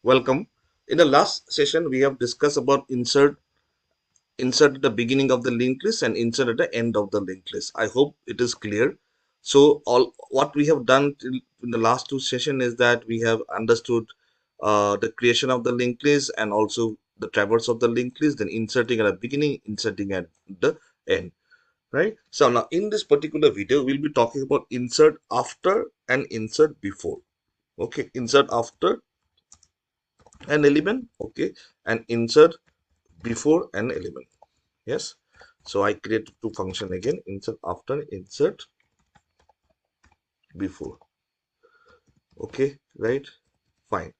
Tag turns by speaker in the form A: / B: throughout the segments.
A: Welcome. In the last session, we have discussed about insert at the beginning of the linked list and insert at the end of the linked list. I hope it is clear. So all what we have done in the last two sessions is that we have understood the creation of the linked list and also the traverse of the linked list, then inserting at the beginning, inserting at the end. Right. So now in this particular video, we'll be talking about insert after and insert before. Okay, insert after an element, okay, and insert before an element. Yes, so I create two function again, insert after, insert before. Okay, right, fine.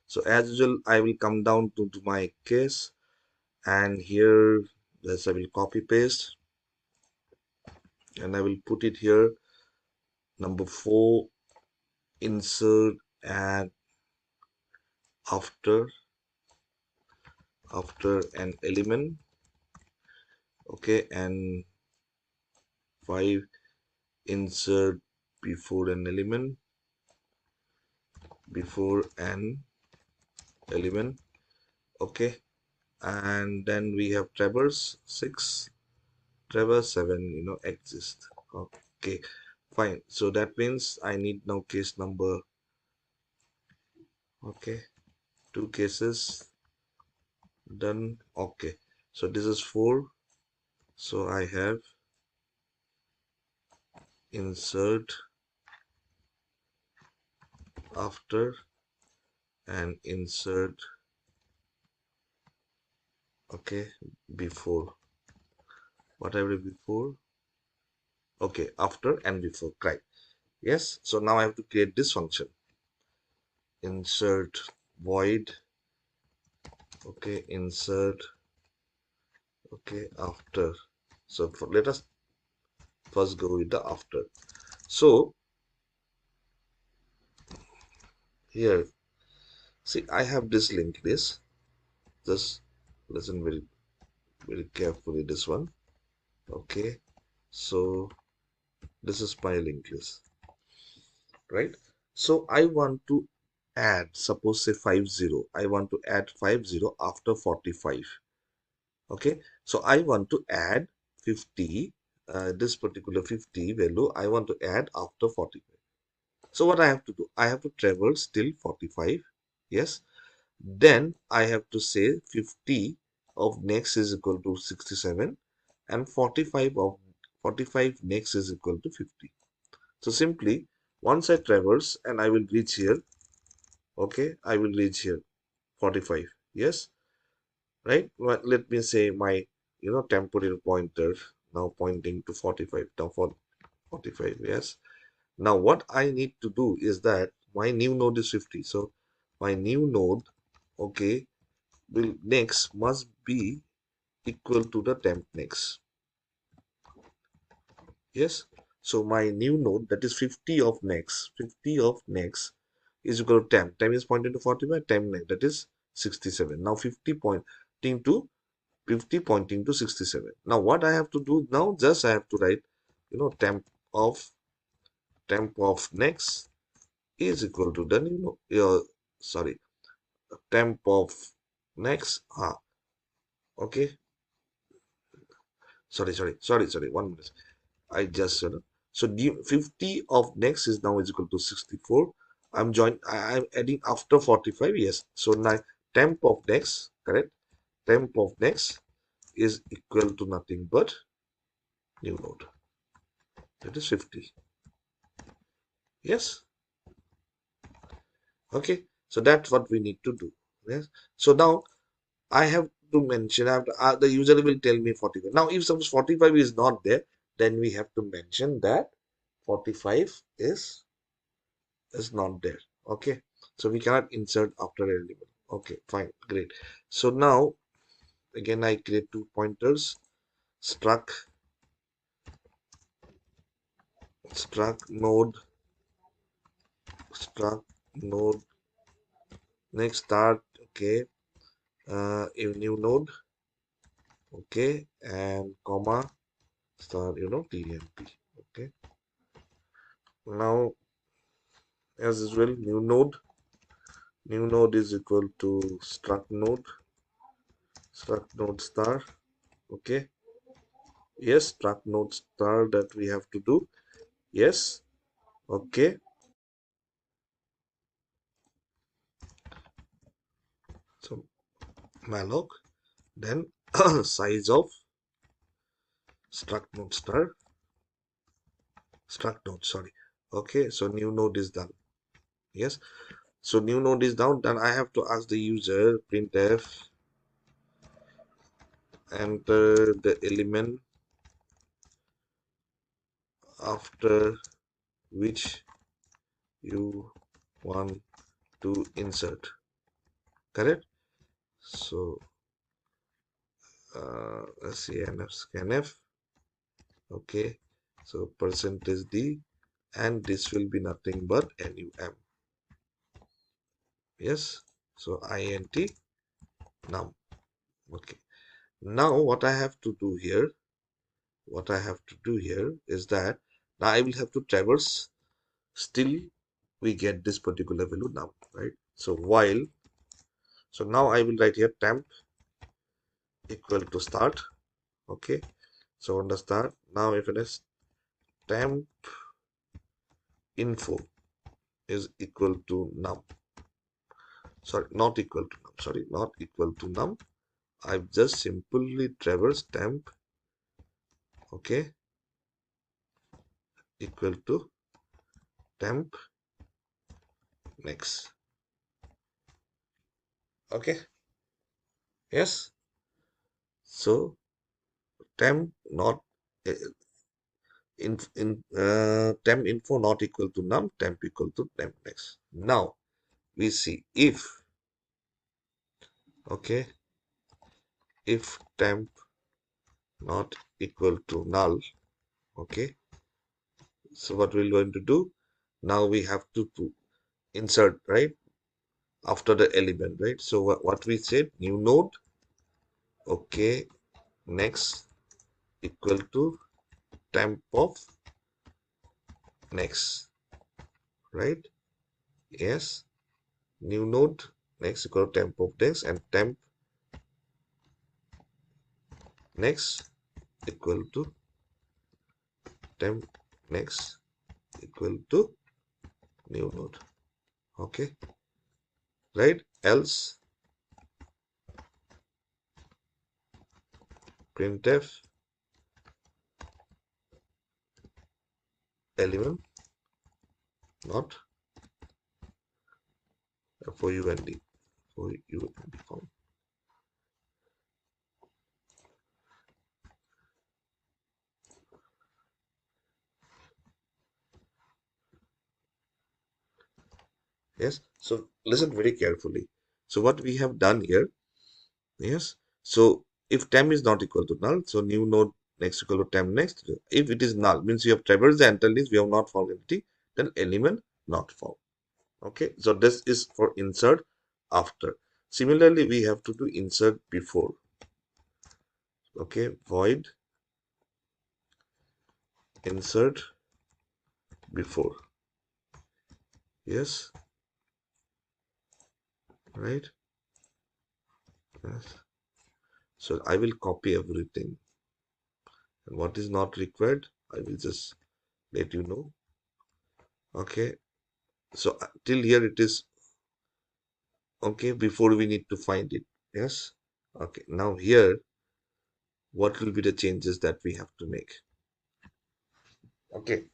A: So as usual, I will come down to my case, and here this I will copy paste and I will put it here. Number 4, insert and after an element. Okay, and 5, insert before an element, before an element. Okay, and then we have traverse 6, traverse 7, exist. Okay, fine. So that means I need now case number. Okay, two cases done. Okay, so this is 4. So I have insert after and insert, okay, before. Whatever before. Okay, after and before. Right. Yes. So now I have to create this function. Insert void. Okay, insert. Okay, after. So let us first go with the after. So here, see, I have this linked list. Just listen very carefully. This one. Okay. So this is my linked list, right? So I want to add, suppose say 50. I want to add 50 after 45. Okay. So I want to add 50. This particular 50 value I want to add after 45. So what I have to do? I have to traverse till 45. Yes. Then I have to say 50 of next is equal to 67 and 45 next is equal to 50. So simply once I traverse and I will reach here. Okay. I will reach here 45. Yes. Right. Well, let me say my, temporary pointer now pointing to 45. Now for 45. Yes. Now what I need to do is that my new node is 50. So my new node, okay, will next must be equal to the temp next. Yes. So my new node, that is 50 of next, is equal to temp. Temp is pointing to 45, temp next, that is 67. Now 50 pointing to 67. Now what I have to do now, just I have to write, of temp of next is equal to the sorry, temp of next. Okay. Sorry. 1 minute. I just so 50 of next is now is equal to 64. I'm adding after 45. Yes. So now temp of next, correct? Temp of next is equal to nothing but new node. That is 50. Yes. Okay. So that's what we need to do. Yes. So now I have to mention, the user will tell me 45. Now, if suppose 45 is not there, then we have to mention that 45 is not there. Okay. So we cannot insert after a element. Okay, fine, great. So now again I create two pointers, struct node, struct node, next start, okay, a new node, okay, and comma start, tmp. Okay. Now as usual, new node, new node is equal to struct node star. Okay, yes, struct node star that we have to do. Yes, okay. So malloc, then size of struct node star, struct node, sorry. Okay, so new node is done. Yes, so new node is down. Then I have to ask the user printf enter the element after which you want to insert. Correct? So let's see, nf scanf. Okay, so percentage d, and this will be nothing but num. Yes, so int num. Okay, now what I have to do here, is that now I will have to traverse still we get this particular value num, right? So while, so now I will write here temp equal to start. Okay, so on the start, now if it is temp info is equal to num, sorry, not equal to num, sorry, not equal to num, I've just simply traversed temp, okay, equal to temp next. Okay, yes, so temp not uh, temp info not equal to num, temp equal to temp next. Now we see if, okay, if temp not equal to null. Okay, so what we're going to do now, we have to insert, right, after the element, right? So what we said, new node, okay, next equal to temp of next, right? Yes, new node next equal to temp of next, and temp next equal to temp next equal to new node. Okay, right? Else printf element not for you and d, for you and d form. Yes, so listen very carefully. So what we have done here, yes, so if temp is not equal to null, so new node next equal to temp next. If it is null, means you have traversed the entire list, we have not found anything, then element not found. Okay, so this is for insert after. Similarly, we have to do insert before. Okay, void insert before. Yes, right. Yes. So I will copy everything, and what is not required, I will just let you know. Okay, so till here it is okay. Before we need to find it. Yes, okay, now here what will be the changes that we have to make? Okay,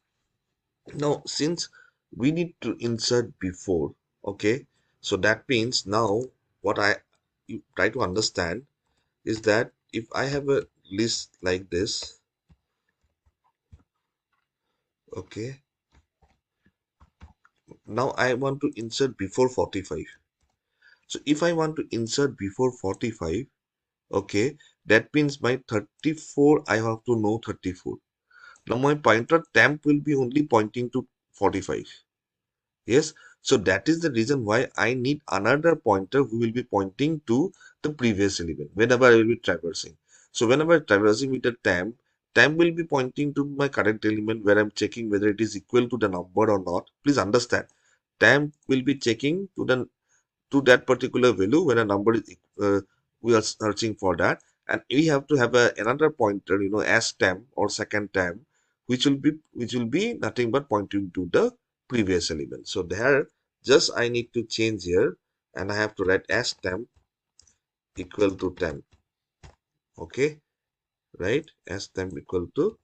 A: now since we need to insert before, okay, so that means now what you try to understand is that if I have a list like this, okay, now I want to insert before 45. So if I want to insert before 45, okay, that means my 34, I have to know 34. Now my pointer temp will be only pointing to 45. Yes, so that is the reason why I need another pointer who will be pointing to the previous element whenever I will be traversing. So whenever I'm traversing with the temp will be pointing to my current element where I'm checking whether it is equal to the number or not. Please understand, temp will be checking to to that particular value when a number is we are searching for that, and we have to have another pointer, as temp or second temp, which will be nothing but pointing to the previous element. So there, just I need to change here, and I have to write as temp equal to temp. Okay, right? As temp equal to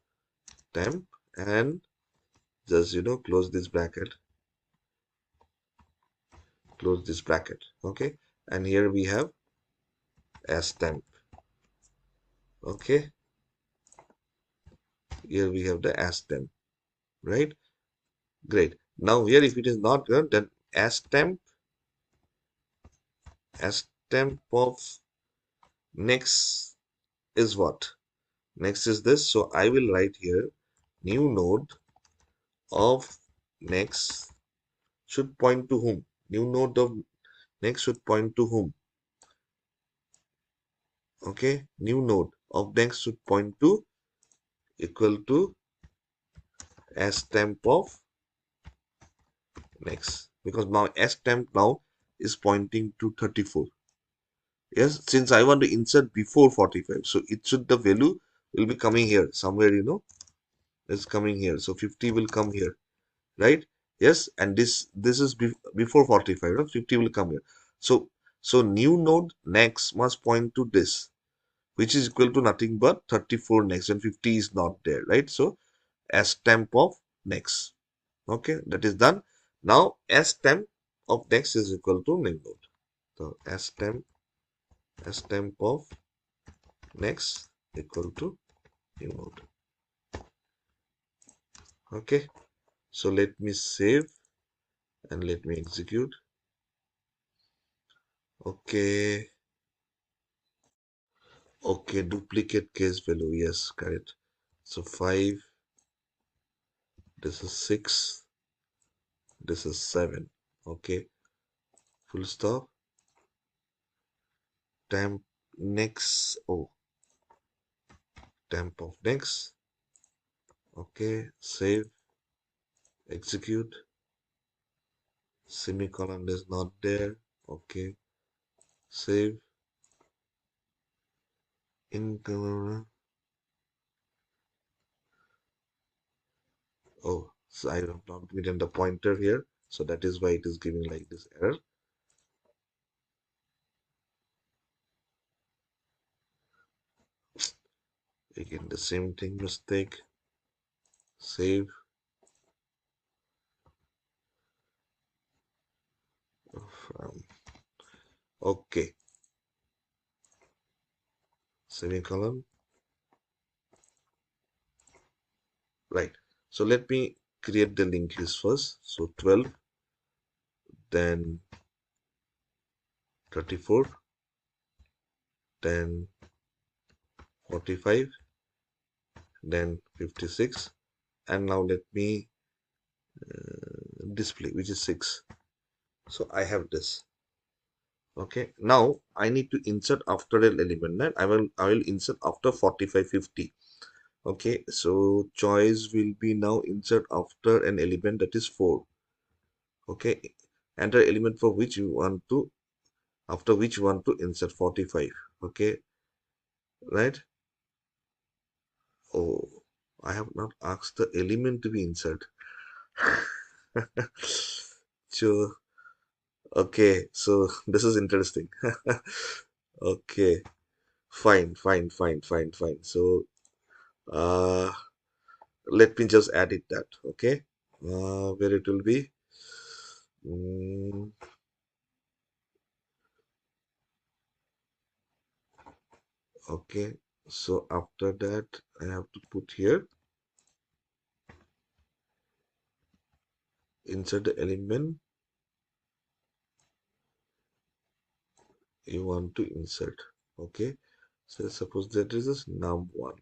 A: temp, and just close this bracket, close this bracket. Okay, and here we have as temp. Okay, here we have the as temp, right? Great. Now here, if it is not good, then as temp of next is what? Next is this. So I will write here new node of next should point to whom? New node of next should point to whom? Okay, new node of next should point to equal to as temp of next, because now as temp now is pointing to 34. Yes, since I want to insert before 45, so it should, the value will be coming here somewhere, it's coming here. So 50 will come here, right? Yes, and this is before 45, right? 50 will come here. So new node next must point to this, which is equal to nothing but 34 next, and 50 is not there, right? So as temp of next. Okay, that is done. Now as temp of next is equal to new node. So as temp of next equal to new node. Okay, so let me save and let me execute. Okay, duplicate case value, yes, correct. So 5, this is 6, this is 7. Okay, full stop. Temp next, temp of next. Okay, save, execute. Semicolon is not there. Okay, save. In so I have not given the pointer here, so that is why it is giving like this error. Again the same thing, mistake. Save. Okay, semicolon. Right, so let me create the linked list first. So 12, then 34, then 45, then 56, and now let me display, which is 6. So I have this. Okay, now I need to insert after an element, right? I will insert after 45, 50. Okay, so choice will be now insert after an element that is 4. Okay, enter element for which you want to, after which you want to insert 45. Okay, right? Oh, I have not asked the element to be insert. Sure. Okay, so this is interesting. Okay, fine, fine, fine, fine, fine. So uh let me just add it that. Okay, where it will be. Mm, okay, so after that I have to put here insert the element you want to insert. Okay, so suppose that is this num1.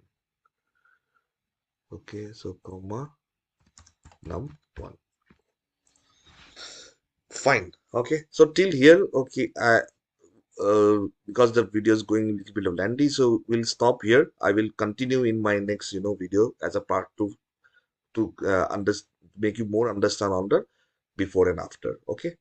A: Okay, so comma num1. Fine. Okay, so till here, okay, because the video is going a little bit of lengthy, so we'll stop here. I will continue in my next video as a part 2 to make you more understand on the before and after. Okay.